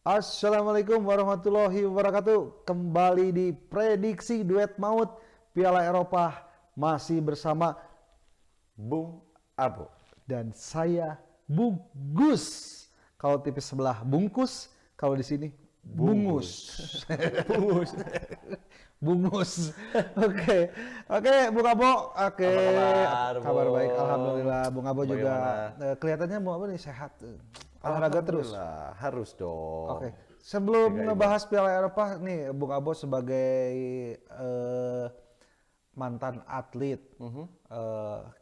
Assalamualaikum warahmatullahi wabarakatuh. Kembali di prediksi duet maut Piala Eropa masih bersama Bung Abo. dan saya Bung Gus. Kalau tipis sebelah bungkus, kalau di sini bungus. Bungus. Bungus. Oke. Bung Abo. Oke. Apa kabar, Kabar Bung? baik, alhamdulillah. Bung Abo juga kelihatannya Bung Abo nih sehat. Olahraga terus. Alhamdulillah, harus dong. Oke. Sebelum Jaga ngebahas Piala Eropa nih, Bung Abo sebagai mantan atlet,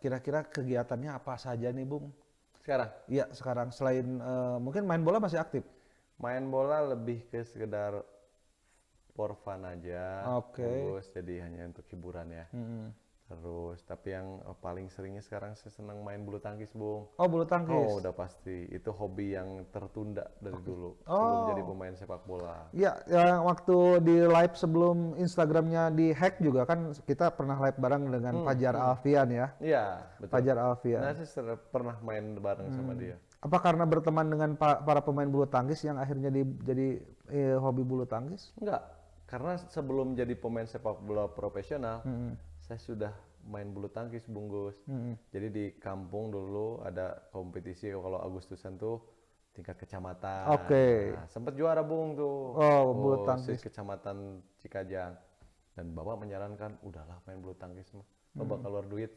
kira-kira kegiatannya apa saja nih, Bung? Sekarang Iya, sekarang selain mungkin main bola masih aktif. main bola lebih ke sekedar for fun aja. Oke. Bungkus, jadi hanya untuk hiburan ya. Mm-mm. Terus, tapi yang paling seringnya sekarang saya senang main bulu tangkis, Bung. Oh, bulu tangkis. Oh, udah pasti. Itu hobi yang tertunda dari dulu. Sebelum jadi pemain sepak bola. Iya, yang waktu di live sebelum Instagramnya dihack juga kan kita pernah live bareng dengan Fajar Alfian ya. Iya, betul. Fajar Alfian. Nah, saya pernah main bareng sama dia. Apa karena berteman dengan para pemain bulu tangkis yang akhirnya jadi hobi bulu tangkis? Enggak, karena sebelum jadi pemain sepak bola profesional, saya sudah main bulu tangkis, bungkus. Jadi di kampung dulu ada kompetisi kalau Agustusan tuh tingkat kecamatan. Oke. Nah, sempat juara, Bung tuh. Oh, bulu tangkis. Kecamatan Cikajang. Dan Bapak menyarankan, udahlah main bulu tangkis mah. Bapak keluar duit,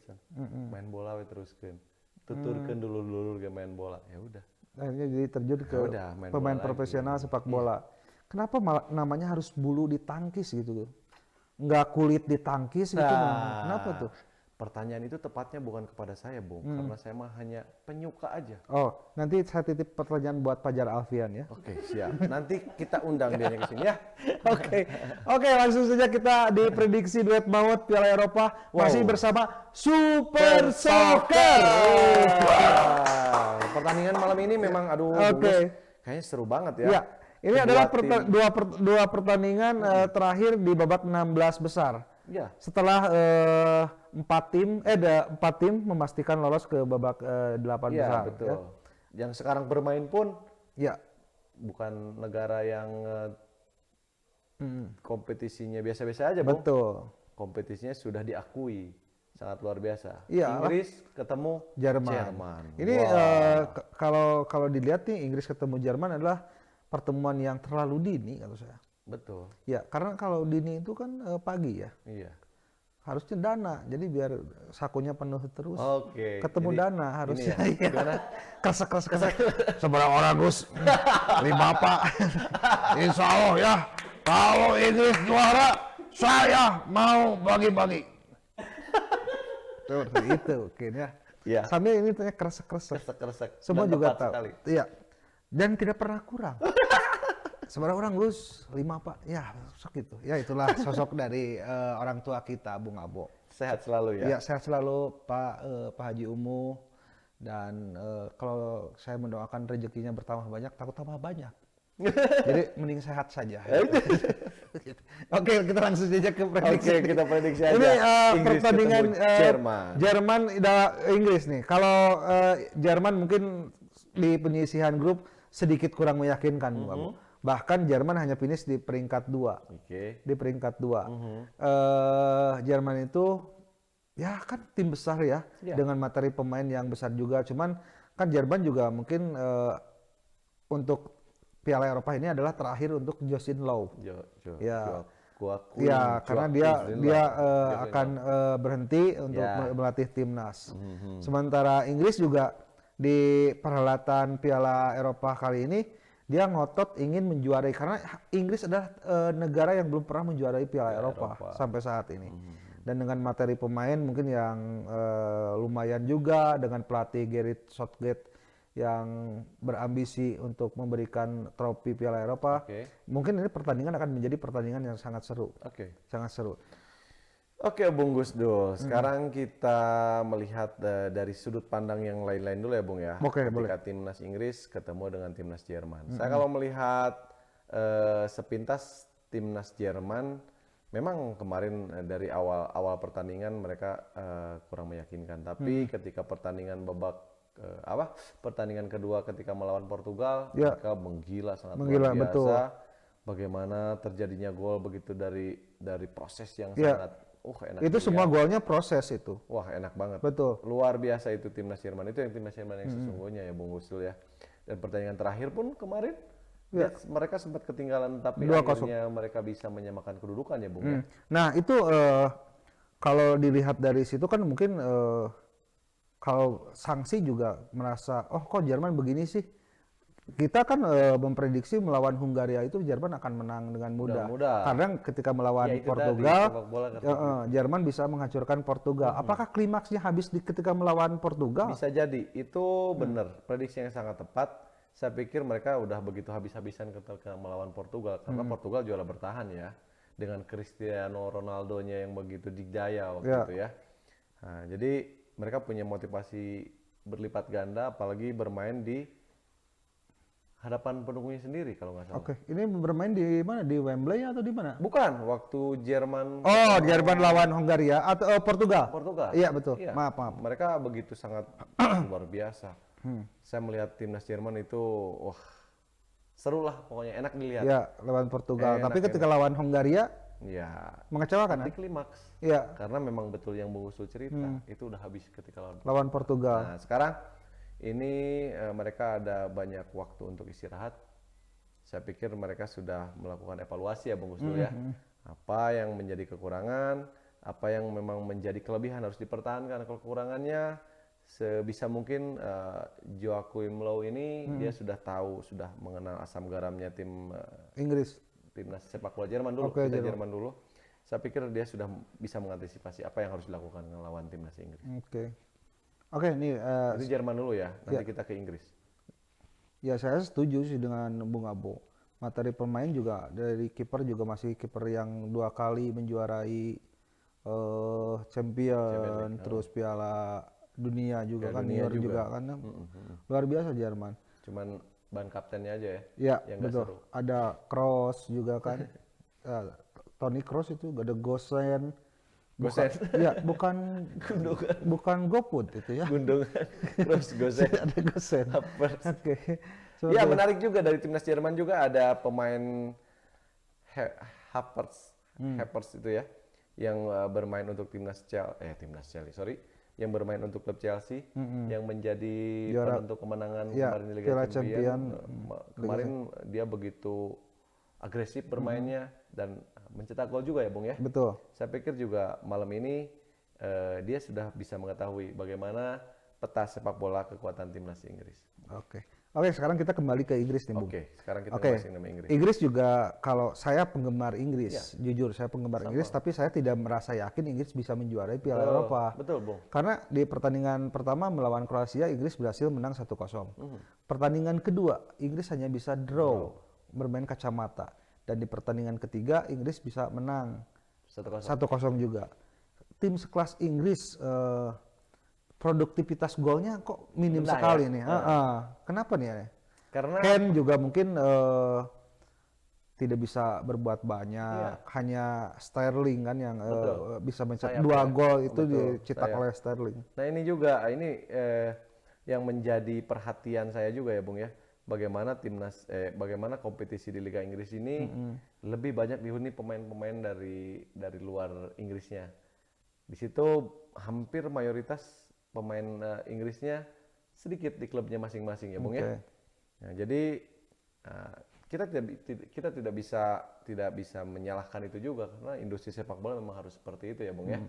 main bola we teruskeun. Tuturkeun dulu ge main bola. Ya udah. Akhirnya jadi terjun ke udah, main pemain bola profesional sepak bola. Kenapa namanya harus bulu ditangkis gitu? Nggak kulit ditangkis gitu? Kenapa tuh? Pertanyaan itu tepatnya bukan kepada saya, Bung, karena saya mah hanya penyuka aja. Oh, nanti saya titip pertanyaan buat Fajar Alfian ya. Oke, siap. Nanti kita undang dia ke sini ya. Oke, langsung saja kita di prediksi duet maut Piala Eropa masih bersama Super Soccer. Wow. Pertandingan malam ini memang Oke. kayaknya seru banget ya. Ya, ini adalah Kedua dua pertandingan terakhir di babak 16 besar. Ya, Setelah empat tim memastikan lolos ke babak 8 iya besar. betul. Ya. Yang sekarang bermain pun Ya. bukan negara yang kompetisinya biasa-biasa aja, Bung. Betul. Kompetisinya sudah diakui sangat luar biasa. Iya, Inggris ketemu Jerman. Ini Wah. kalau dilihat nih Inggris ketemu Jerman adalah pertemuan yang terlalu dini kalau saya. Betul. Ya, karena kalau dini itu kan pagi ya. Iya. Harusnya dana. Jadi biar sakunya penuh terus. Oke. Ketemu Jadi, dana harusnya. ini ya, Iya. gimana? Kresek. Seberapa orang Gus? 5 Pak. Insya Allah ya. Kalau Inggris juara, saya mau bagi-bagi. Tuh, itu mungkin ya. Iya. Sambil ini tanya kresek. Kresek-kresek. Semua Dan juga tepat tahu. sekali. Iya. Dan tidak pernah kurang. Seberapa orang Gus? 5 Pak. Ya, sosok itu. Ya itulah sosok dari orang tua kita, Bung Abo. Sehat selalu ya. Ya, sehat selalu Pak Haji Umu. Dan kalau saya mendoakan rezekinya bertambah banyak, takut tambah banyak. Jadi mending sehat saja. Oke, kita langsung saja ke prediksi. Oke, kita prediksi aja. Ini Inggris pertandingan ketemu Jerman Inggris nih. Kalau Jerman mungkin di penyisihan grup sedikit kurang meyakinkan, Bung Abo. Bahkan Jerman hanya finish di peringkat 2. Oke. Di peringkat 2. Jerman itu ya kan tim besar ya, dengan materi pemain yang besar juga. Cuman kan Jerman juga mungkin untuk Piala Eropa ini adalah terakhir untuk Joachim Löw. Ya. Ya, karena dia akan berhenti untuk melatih timnas. Sementara Inggris juga di perhelatan Piala Eropa kali ini dia ngotot ingin menjuarai, karena Inggris adalah negara yang belum pernah menjuarai Piala Eropa sampai saat ini. Dan dengan materi pemain mungkin yang lumayan juga, dengan pelatih Gareth Southgate yang berambisi untuk memberikan trofi Piala Eropa, mungkin ini pertandingan akan menjadi pertandingan yang sangat seru. Sangat seru. Oke, Bung Gusdul. Sekarang kita melihat dari sudut pandang yang lain-lain dulu ya, Bung ya. Oke, boleh. Ketika timnas Inggris ketemu dengan timnas Jerman. Saya kalau melihat sepintas timnas Jerman, memang kemarin dari awal pertandingan mereka kurang meyakinkan. Tapi ketika pertandingan babak pertandingan kedua ketika melawan Portugal, Ya. mereka menggila sangat Menggila, luar biasa. betul. Bagaimana terjadinya gol begitu dari proses yang Ya. sangat enak. Itu semua golnya proses itu. Wah, enak banget. Betul. Luar biasa itu timnas Jerman. Itu yang timnas Jerman yang sesungguhnya ya Bung Usul ya. Dan pertandingan terakhir pun kemarin mereka sempat ketinggalan tapi 2-0. akhirnya mereka bisa menyamakan kedudukan ya Bung ya. Nah itu kalau dilihat dari situ kan mungkin kalau sanksi juga merasa, oh kok Jerman begini sih? Kita kan memprediksi melawan Hungaria itu Jerman akan menang dengan mudah. Karena ketika melawan Ya, itu Portugal, tadi, sepak bola kan Jerman bisa menghancurkan Portugal. Apakah klimaksnya habis ketika melawan Portugal? Bisa jadi, itu benar. Prediksi yang sangat tepat. Saya pikir mereka udah begitu habis-habisan ketika melawan Portugal. Karena Portugal juara bertahan ya. Dengan Cristiano Ronaldo-nya yang begitu dikdaya waktu itu ya. Nah, jadi mereka punya motivasi berlipat ganda, apalagi bermain di hadapan pendukungnya sendiri kalau nggak salah. Oke, ini bermain di mana? Di Wembley atau di mana? Bukan, waktu Jerman. Oh, Jerman lawan Hungaria atau Portugal? Portugal. Iya betul. Iya. Maaf. Mereka begitu sangat luar biasa. Saya melihat timnas Jerman itu, wah, seru lah pokoknya, enak dilihat. Iya, lawan Portugal. Enak, Tapi ketika lawan Hungaria Ya, mengecewakan di kan? klimaks. Iya, Karena memang betul yang Bung Usul cerita, itu udah habis ketika lawan. lawan Portugal. Nah, sekarang ini mereka ada banyak waktu untuk istirahat. Saya pikir mereka sudah melakukan evaluasi ya Bung Usul ya. Apa yang menjadi kekurangan, apa yang memang menjadi kelebihan harus dipertahankan. Kalau kekurangannya sebisa mungkin Joachim Löw ini dia sudah tahu, sudah mengenal asam garamnya Inggris. timnas sepak bola Jerman dulu, Oke, Jerman dulu. Saya pikir dia sudah bisa mengantisipasi apa yang harus dilakukan melawan timnas Inggris. Oke, nih Jadi Jerman dulu ya, nanti kita ke Inggris. ya saya setuju sih dengan Bung Abo. Materi pemain juga dari kiper juga masih kiper yang 2 kali menjuarai champion, terus Piala Dunia juga kan, Dunia juga kan. Luar biasa Jerman. Cuman ban kaptennya aja ya. Ya, yang nggak betul. seru. Ada Kroos juga kan. Toni Kroos itu ada Gosen. Gosen. Iya, bukan GoFood itu ya. Gundungan, terus Gosen. Ada Gosen. Havertz. Oke. Ya menarik juga dari timnas Jerman juga ada pemain Havertz itu ya, yang bermain untuk timnas Chelsea, sorry, yang bermain untuk klub Chelsea, yang menjadi penentu kemenangan kemarin di Liga Champions. Kemarin dia begitu agresif bermainnya dan mencetak gol juga ya Bung ya. Betul. Saya pikir juga malam ini dia sudah bisa mengetahui bagaimana peta sepak bola kekuatan timnas Inggris. Oke, sekarang kita kembali ke Inggris nih, Bung. Sekarang kita masih nama Inggris. Inggris juga, kalau saya penggemar Inggris, jujur saya penggemar Inggris, tapi saya tidak merasa yakin Inggris bisa menjuarai Piala Eropa. Betul, Bung. Karena di pertandingan pertama melawan Kroasia, Inggris berhasil menang 1-0. Pertandingan kedua, Inggris hanya bisa draw, bermain kacamata. Dan di pertandingan ketiga, Inggris bisa menang 1-0 juga. Tim sekelas Inggris, produktivitas golnya kok minim sekali nih. Kenapa nih ya? Karena Ken juga mungkin tidak bisa berbuat banyak, hanya Sterling kan yang bisa mencetak 2 gol itu dicetak oleh Sterling. Nah ini juga yang menjadi perhatian saya juga ya Bung ya. Bagaimana kompetisi di Liga Inggris ini lebih banyak dihuni pemain-pemain dari luar Inggrisnya. Di situ hampir mayoritas pemain Inggrisnya sedikit di klubnya masing-masing ya Bung ya. Nah, jadi kita tidak bisa menyalahkan itu juga karena industri sepak bola memang harus seperti itu ya Bung ya.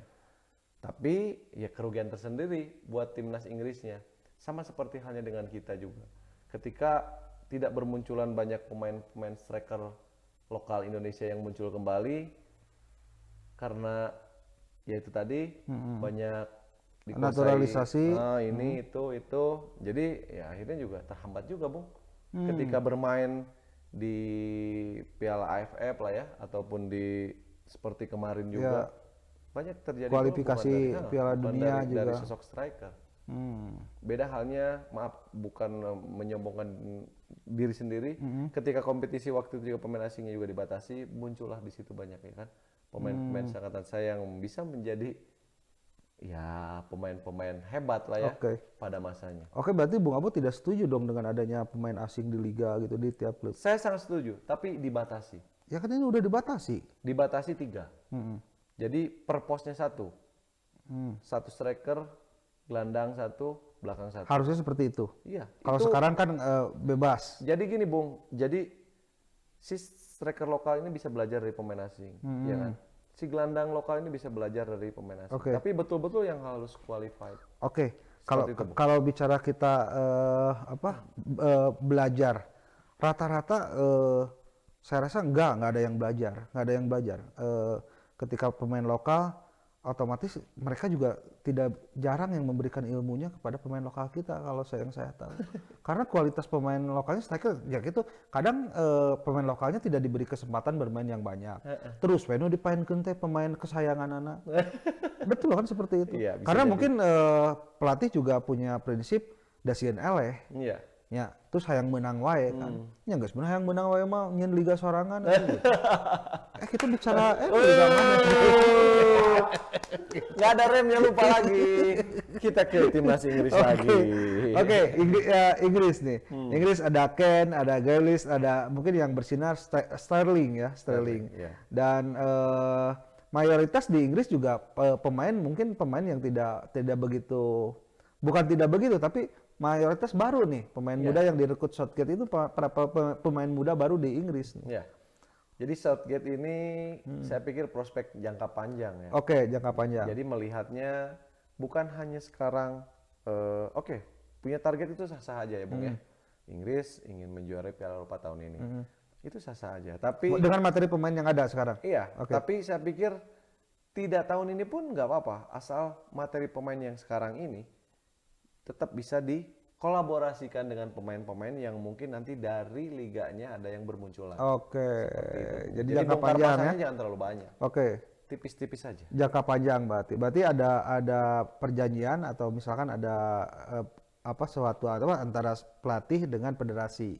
Tapi ya kerugian tersendiri buat timnas Inggrisnya. Sama seperti halnya dengan kita juga. Ketika tidak bermunculan banyak pemain-pemain striker lokal Indonesia yang muncul kembali karena ya itu tadi banyak naturalisasi ini itu jadi ya akhirnya juga terhambat juga Bung ketika bermain di Piala AFF lah ya ataupun di seperti kemarin juga banyak terjadi kualifikasi Piala Dunia juga dari sosok striker. Beda halnya, maaf bukan menyombongkan diri sendiri, ketika kompetisi waktu itu juga pemain asingnya juga dibatasi, muncullah di situ banyak ya kan pemain-pemain angkatan saya yang bisa menjadi ya pemain-pemain hebat lah ya Oke. pada masanya. Oke, berarti Bung Abo tidak setuju dong dengan adanya pemain asing di liga gitu di tiap klub. Saya sangat setuju, tapi dibatasi. Ya kan ini udah dibatasi. Dibatasi 3. Mm-mm. Jadi per posnya 1. 1 striker, gelandang 1, belakang 1. Harusnya seperti itu. Iya. Kalau sekarang kan bebas. Jadi gini Bung, jadi si striker lokal ini bisa belajar dari pemain asing, ya kan? Si gelandang lokal ini bisa belajar dari pemain asing. Oke. Tapi betul-betul yang harus qualified. Oke, kalau Seperti itu, Bu. kalau bicara kita belajar, rata-rata saya rasa nggak ada yang belajar, nggak ada yang belajar. Ketika pemain lokal, otomatis mereka juga tidak jarang yang memberikan ilmunya kepada pemain lokal kita kalau yang saya tahu. Karena kualitas pemain lokalnya striker ya gitu. Kadang pemain lokalnya tidak diberi kesempatan bermain yang banyak. Terus Veno dipainkeun teh pemain kesayangan anak. Betul kan seperti itu. Iya, bisa karena jadi. mungkin pelatih juga punya prinsip dasieun eleh. Iya. Ya, terus hayang menang wae kan. Ya geus bener hayang menang wae mah nyeun liga sorangan gitu. Kita bicara liga mana? Nggak ada remnya, lupa lagi. Kita ke timnas Inggris lagi. Oke, Inggris nih. Inggris ada Kane, ada Grealish, ada mungkin yang bersinar Sterling ya, Sterling. Iya. Dan mayoritas di Inggris juga pemain mungkin pemain yang tidak begitu, bukan tidak begitu tapi mayoritas baru nih pemain muda yang direkrut Southgate itu para pemain muda baru di Inggris. Ya. Jadi Southgate ini saya pikir prospek jangka panjang ya. Oke, jangka panjang. Jadi melihatnya bukan hanya sekarang, oke, punya target itu sah-sah aja ya Bung ya. Inggris ingin menjuarai Piala Eropa tahun ini. Itu sah-sah aja. Tapi Dengan materi pemain yang ada sekarang. iya, Oke. tapi saya pikir tidak tahun ini pun nggak apa-apa. Asal materi pemain yang sekarang ini tetap bisa dikolaborasikan dengan pemain-pemain yang mungkin nanti dari liganya ada yang bermunculan. Oke. Jadi jangka bongkar panjang ya. pasangnya jangan terlalu banyak. Oke. Tipis-tipis saja. Jangka panjang berarti. Berarti ada perjanjian atau misalkan ada suatu antara pelatih dengan federasi.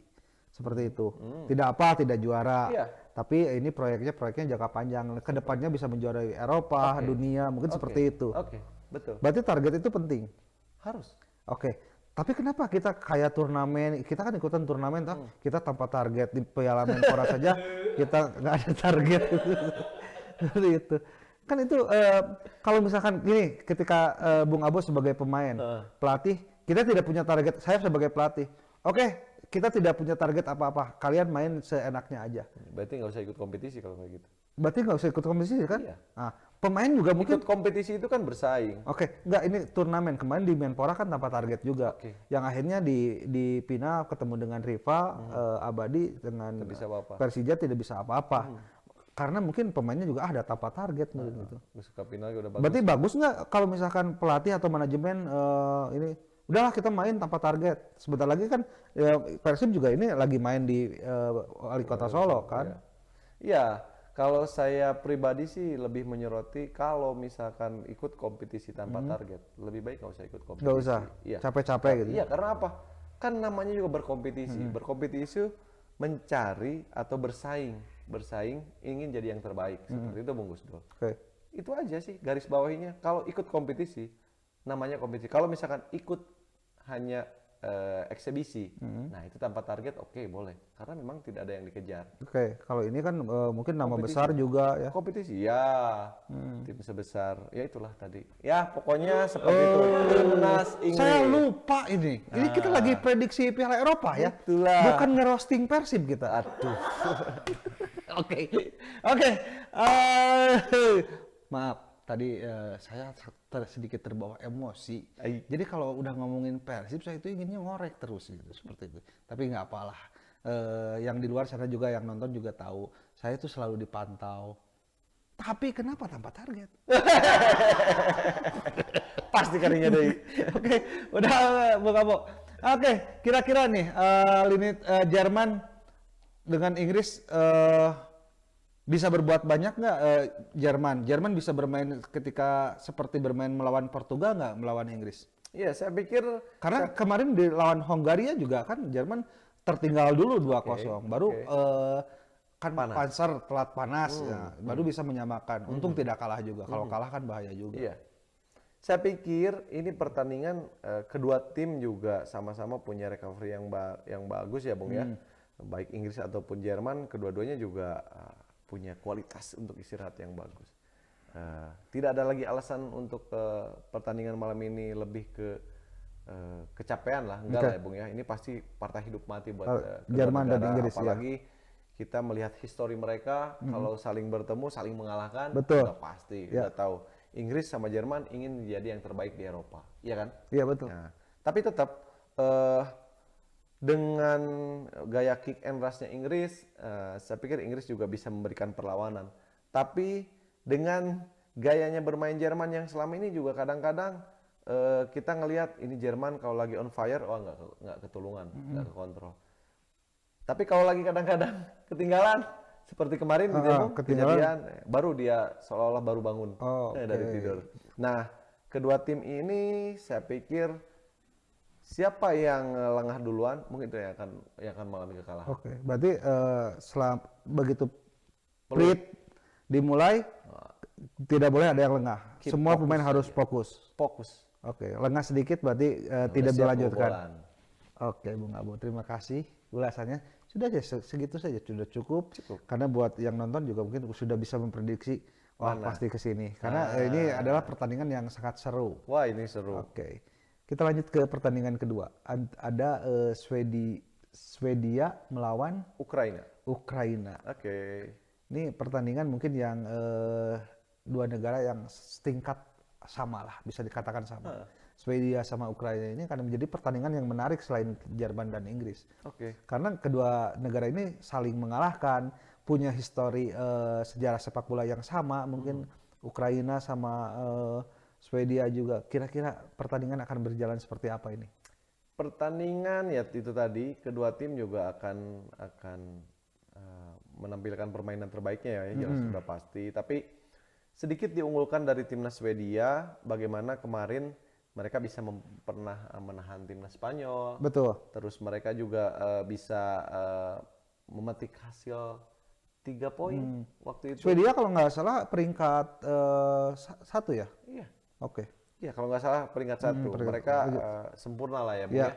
Seperti itu. Tidak juara. Iya. Tapi ini proyeknya jangka panjang. Kedepannya bisa menjuarai Eropa, dunia, mungkin seperti itu. Oke, betul. Berarti target itu penting. Harus. Oke. Tapi kenapa kita kayak turnamen, kita kan ikutan turnamen, kita tanpa target di Piala Menpora saja, kita nggak ada target. Seperti itu. Kan itu kalau misalkan gini, ketika Bung Abo sebagai pemain, pelatih, kita tidak punya target. Saya sebagai pelatih, oke, kita tidak punya target apa-apa. Kalian main seenaknya aja. Berarti nggak usah ikut kompetisi kalau kayak gitu. Berarti nggak usah ikut kompetisi kan? Iya. Nah, pemain juga mungkin. Ikut kompetisi itu kan bersaing. Oke, enggak ini turnamen kemarin di Menpora kan tanpa target juga. Oke. Yang akhirnya di final ketemu dengan rival abadi dengan Tidak bisa apa-apa. Persija tidak bisa apa-apa. Karena mungkin pemainnya juga ada tanpa target gitu. Gue suka final udah bagus. Berarti bagus nggak kalau misalkan pelatih atau manajemen ini udahlah kita main tanpa target. Sebentar lagi kan Persib juga ini lagi main di Wali Kota Solo kan. Iya, kalau saya pribadi sih lebih menyoroti kalau misalkan ikut kompetisi tanpa target, lebih baik nggak usah ikut kompetisi. Nggak usah, Iya. capek-capek gitu. Iya, karena apa? Kan namanya juga berkompetisi. Berkompetisi mencari atau bersaing ingin jadi yang terbaik. Seperti itu Bung Gusdol. Oke. Itu aja sih garis bawahinya. Kalau ikut kompetisi, namanya kompetisi. Kalau misalkan ikut hanya eksebisi, nah itu tanpa target oke, boleh. Karena memang tidak ada yang dikejar. Oke, kalau ini kan mungkin nama Kompetisi. besar juga ya. Kompetisi, ya. Tim sebesar, ya itulah tadi. Ya pokoknya seperti itu. Timnas Inggris. Saya lupa ini. Ini kita lagi prediksi Piala Eropa ya. Itulah. Bukan ngerosting Persib kita. Aduh. Oke. Maaf, tadi saya sedikit terbawa emosi. Jadi kalau udah ngomongin Persib, saya itu inginnya ngorek terus gitu, seperti itu. Tapi nggak apalah. Yang di luar sana juga yang nonton juga tahu. Saya itu selalu dipantau. Tapi kenapa tanpa target? Pasti karinya deh. Oke, udah Bung Abo. Oke, kira-kira nih lini Jerman dengan Inggris bisa berbuat banyak nggak Jerman? Jerman bisa bermain ketika seperti bermain melawan Portugal nggak melawan Inggris? Iya, saya pikir Karena kemarin di lawan Hongaria juga kan Jerman tertinggal dulu 2-0, baru kan Panzer telat panas, ya, baru bisa menyamakan. Untung tidak kalah juga. Kalau kalah kan bahaya juga. iya. Saya pikir ini pertandingan kedua tim juga sama-sama punya recovery yang bagus ya, Bung ya. Baik Inggris ataupun Jerman, kedua-duanya juga punya kualitas untuk istirahat yang bagus. Tidak ada lagi alasan untuk pertandingan malam ini lebih ke kecapean lah, enggak lah ya Bung ya. Ini pasti partai hidup mati buat Jerman dan Inggris, apalagi kita melihat histori mereka kalau saling bertemu, saling mengalahkan, Betul. udah pasti, udah tahu. Inggris sama Jerman ingin jadi yang terbaik di Eropa, iya kan? Iya betul. Nah, tapi tetap dengan gaya kick and rush-nya Inggris, saya pikir Inggris juga bisa memberikan perlawanan. Tapi dengan gayanya bermain Jerman yang selama ini juga kadang-kadang kita ngelihat ini Jerman kalau lagi on fire, nggak ketulungan, nggak kekontrol. Tapi kalau lagi kadang-kadang ketinggalan, seperti kemarin kejadian, baru dia seolah-olah baru bangun dari tidur. Nah, kedua tim ini saya pikir siapa yang lengah duluan, mungkin itu yang akan mengalami kekalahan. Oke, berarti begitu pelit dimulai, tidak boleh ada yang lengah. Semua pemain harus fokus. Oke, lengah sedikit berarti tidak dilanjutkan. Oke, Bung Abu, terima kasih ulasannya. Sudah aja segitu saja, sudah cukup. Karena buat yang nonton juga mungkin sudah bisa memprediksi, wah pasti ke sini. Karena ini adalah pertandingan yang sangat seru. Wah, ini seru. Oke. Kita lanjut ke pertandingan kedua. Ada Swedia melawan Ukraina. Oke. Ini pertandingan mungkin yang dua negara yang setingkat sama lah, bisa dikatakan sama. Swedia sama Ukraina ini akan menjadi pertandingan yang menarik selain Jerman dan Inggris. Karena kedua negara ini saling mengalahkan, punya histori sejarah sepak bola yang sama. Mungkin Ukraina sama Swedia juga. Kira-kira pertandingan akan berjalan seperti apa ini? Pertandingan ya itu tadi, kedua tim juga akan menampilkan permainan terbaiknya ya, jelas sudah pasti. Tapi sedikit diunggulkan dari timnas Swedia, bagaimana kemarin mereka bisa pernah menahan timnas Spanyol. Betul. Terus mereka juga bisa memetik hasil 3 poin waktu itu. Swedia kalau nggak salah peringkat 1 ya? Iya. Oke. Iya, kalau nggak salah peringkat 1. Mereka sempurna lah ya, Bung ya.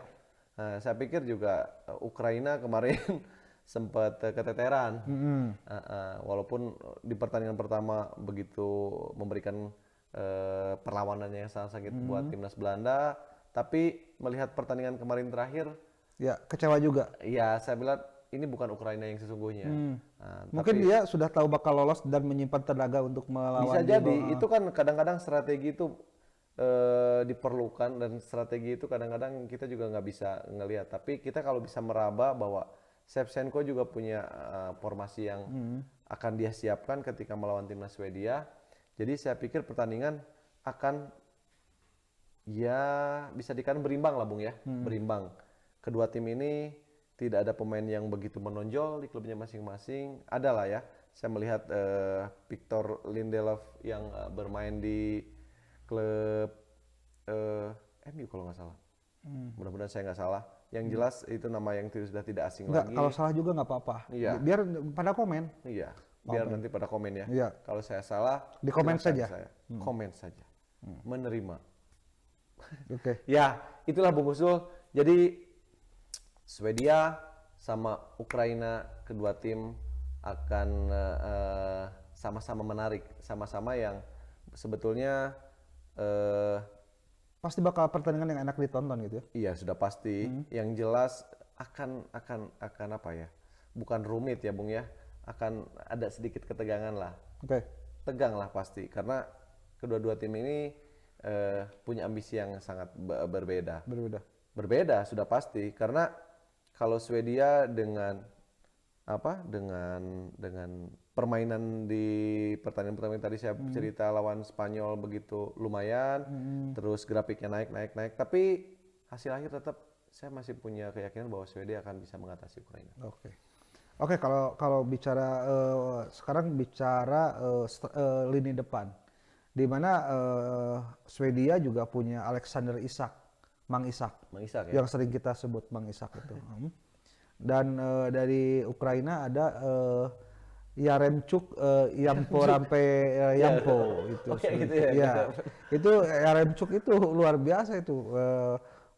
Saya pikir juga Ukraina kemarin sempat keteteran. Walaupun di pertandingan pertama begitu memberikan perlawanannya yang sangat-sangat buat timnas Belanda, tapi melihat pertandingan kemarin terakhir, ya kecewa juga. Ya, saya bilang ini bukan Ukraina yang sesungguhnya. Mungkin dia sudah tahu bakal lolos dan menyimpan tenaga untuk melawan. Bisa jadi, itu kan kadang-kadang strategi itu diperlukan, dan strategi itu kadang-kadang kita juga nggak bisa ngelihat. Tapi kita kalau bisa meraba bahwa Shevchenko juga punya formasi yang akan dia siapkan ketika melawan timnas Swedia. Jadi saya pikir pertandingan akan ya bisa dikatakan berimbang lah Bung ya, berimbang. Kedua tim ini tidak ada pemain yang begitu menonjol di klubnya masing-masing. Ada lah ya, saya melihat Victor Lindelof yang bermain di klub MU kalau nggak salah. Mudah-mudahan saya nggak salah. Yang jelas itu nama yang sudah tidak asing lagi. Kalau salah juga nggak apa-apa. Iya. Biar pada komen. Iya. Biar nanti pada komen ya. Iya. Kalau saya salah, di komen saja. Komen saja. Menerima. Oke. Ya, itulah Bung Usul. Jadi Swedia sama Ukraina, kedua tim akan sama-sama menarik, sama-sama yang sebetulnya pasti bakal pertandingan yang enak ditonton gitu ya. Iya, sudah pasti. Yang jelas akan apa ya? Bukan rumit ya, Bung ya. Akan ada sedikit ketegangan lah. Oke. Tegang lah pasti, karena kedua-dua tim ini punya ambisi yang sangat berbeda. Berbeda sudah pasti, karena kalau Swedia dengan permainan di pertandingan tadi saya cerita lawan Spanyol begitu lumayan, terus grafiknya naik, tapi hasil akhir tetap saya masih punya keyakinan bahwa Swedia akan bisa mengatasi Ukraina. Oke, kalau bicara sekarang bicara lini depan, di mana Swedia juga punya Alexander Isak, Mang Isak ya? Yang sering kita sebut Mang Isak itu. Dan dari Ukraina ada Yaremchuk, Yampo Rampe Yampo itu. Oke, gitu ya. Iya. Itu Yaremchuk itu luar biasa itu.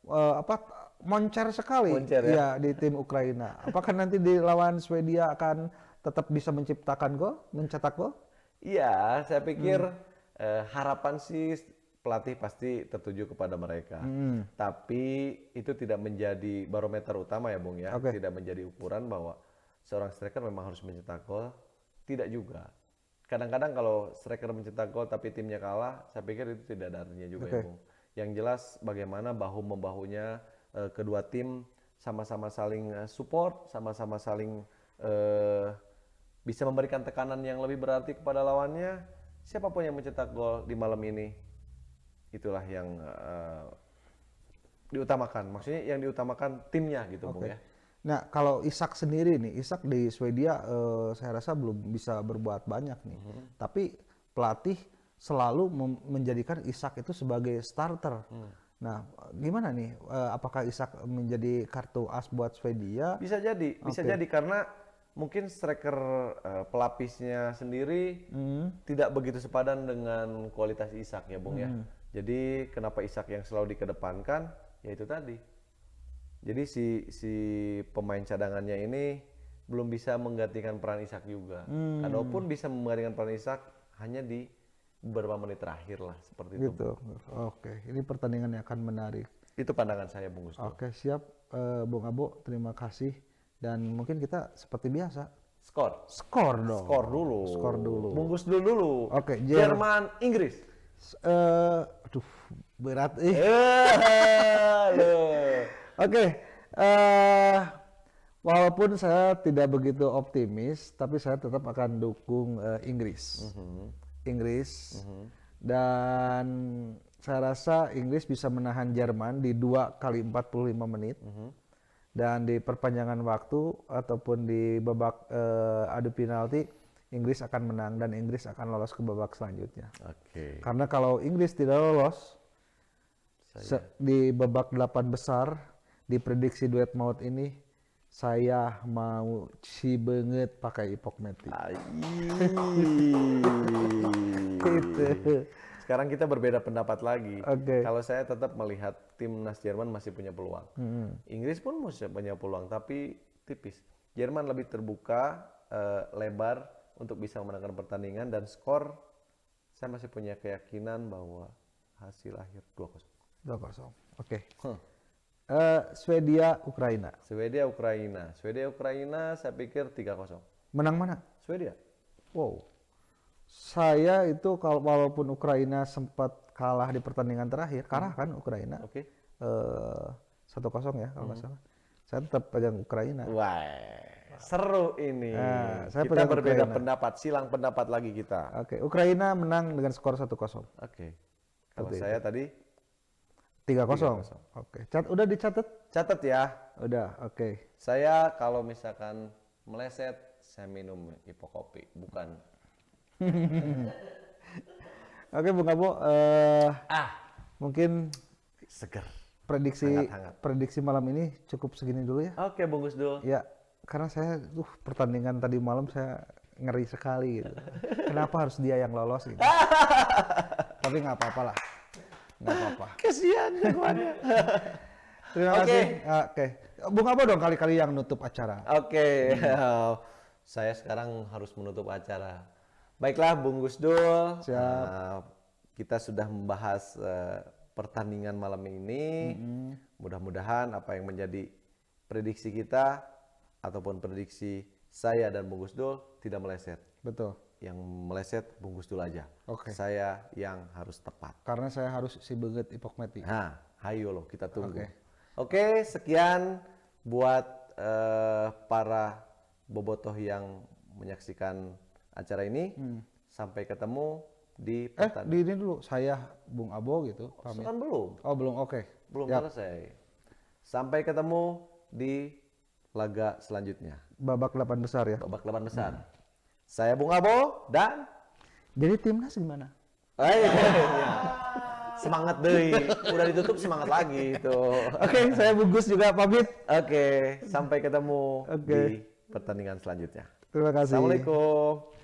Apa moncer sekali Moncer, ya? ya di tim Ukraina. Apakah nanti di lawan Swedia akan tetap bisa menciptakan gol, mencetak gol? Iya, saya pikir harapan sih pelatih pasti tertuju kepada mereka. Tapi itu tidak menjadi barometer utama ya, Bung ya. Oke. Tidak menjadi ukuran bahwa seorang striker memang harus mencetak gol. Tidak juga. Kadang-kadang kalau striker mencetak gol tapi timnya kalah, saya pikir itu tidak ada artinya juga ya, Bung. Yang jelas bagaimana bahu-membahunya kedua tim sama-sama saling support, sama-sama saling bisa memberikan tekanan yang lebih berarti kepada lawannya. Siapapun yang mencetak gol di malam ini, itulah yang diutamakan. Maksudnya yang diutamakan timnya gitu, Bung ya. Nah, kalau Isak sendiri nih, Isak di Swedia saya rasa belum bisa berbuat banyak nih. Tapi pelatih selalu menjadikan Isak itu sebagai starter. Nah, gimana nih? Apakah Isak menjadi kartu as buat Swedia? Bisa jadi karena mungkin striker pelapisnya sendiri tidak begitu sepadan dengan kualitas Isak ya, Bung ya. Jadi kenapa Isak yang selalu dikedepankan? Ya itu tadi. Jadi si pemain cadangannya ini belum bisa menggantikan peran Isak juga. Kalaupun bisa menggantikan peran Isak hanya di beberapa menit terakhir lah seperti itu. Gitu. Oke, ini pertandingan yang akan menarik. Itu pandangan saya, Bung Gusdo. Oke, siap, Bung Abo. Terima kasih. Dan mungkin kita seperti biasa. Skor dong. Skor dulu. Bung Gusdo dulu. Oke, Jerman, Inggris. Aduh, berat. Oke, walaupun saya tidak begitu optimis, tapi saya tetap akan dukung Inggris. Dan saya rasa Inggris bisa menahan Jerman di 2 kali 45 menit. Dan di perpanjangan waktu ataupun di babak adu penalti, Inggris akan menang dan Inggris akan lolos ke babak selanjutnya. Karena kalau Inggris tidak lolos di babak 8 besar, di prediksi duet maut ini, saya mau si banget pakai Ipokmeti. Sekarang kita berbeda pendapat lagi. Kalau saya tetap melihat timnas Jerman masih punya peluang. Inggris pun masih punya peluang, tapi tipis. Jerman lebih terbuka, lebar untuk bisa memenangkan pertandingan, dan skor saya masih punya keyakinan bahwa hasil akhir 2-0. 2-0. Oke. Swedia Ukraina. Swedia Ukraina saya pikir 3-0. Menang mana? Swedia. Wow. Saya itu kalau walaupun Ukraina sempat kalah di pertandingan terakhir, kalah kan Ukraina. 1-0 ya kalau nggak salah. Saya tetap pegang Ukraina. Wah, seru ini. Saya kita berbeda Ukraina. pendapat, silang pendapat lagi kita. Oke, Ukraina menang dengan skor 1-0. Oke. Kalau saya tadi 3-0. Oke. Udah dicatat? Catat ya. Udah, oke. Saya kalau misalkan meleset, saya minum Hipokopi, bukan. Oke, Bung Abo. Mungkin Seger. prediksi malam ini cukup segini dulu ya. Oke, Bung Gusdo. Ya, karena saya pertandingan tadi malam saya ngeri sekali gitu. Kenapa harus dia yang lolos gitu? Tapi nggak apa-apa lah. Nggak apa-apa. Kasihan jagoannya. Terima kasih. Oke. Bung Abo dong kali-kali yang nutup acara. Oke. Saya sekarang harus menutup acara. Baiklah, Bung Gusdul. Siap. Kita sudah membahas pertandingan malam ini. Mudah-mudahan apa yang menjadi prediksi kita ataupun prediksi saya dan Bung Gusdul tidak meleset. Betul. Yang meleset Bung Gusdul aja. Oke. Saya yang harus tepat. Karena saya harus si banget Ipokmeti. Nah, hayo loh, kita tunggu. Oke. Oke, sekian buat para bobotoh yang menyaksikan acara ini. Sampai ketemu di Di ini dulu, saya Bung Abo gitu. Pamit. Kan belum. Oh belum, oke. Belum Yap. selesai. Sampai ketemu di laga selanjutnya. Babak 8 besar ya. Babak 8 besar. Saya Bung Abo dan Jadi timnas gimana? semangat deh. Udah ditutup semangat lagi itu. Oke, saya Bungkus juga pamit. Oke, sampai ketemu Oke. di pertandingan selanjutnya. Terima kasih. Assalamualaikum.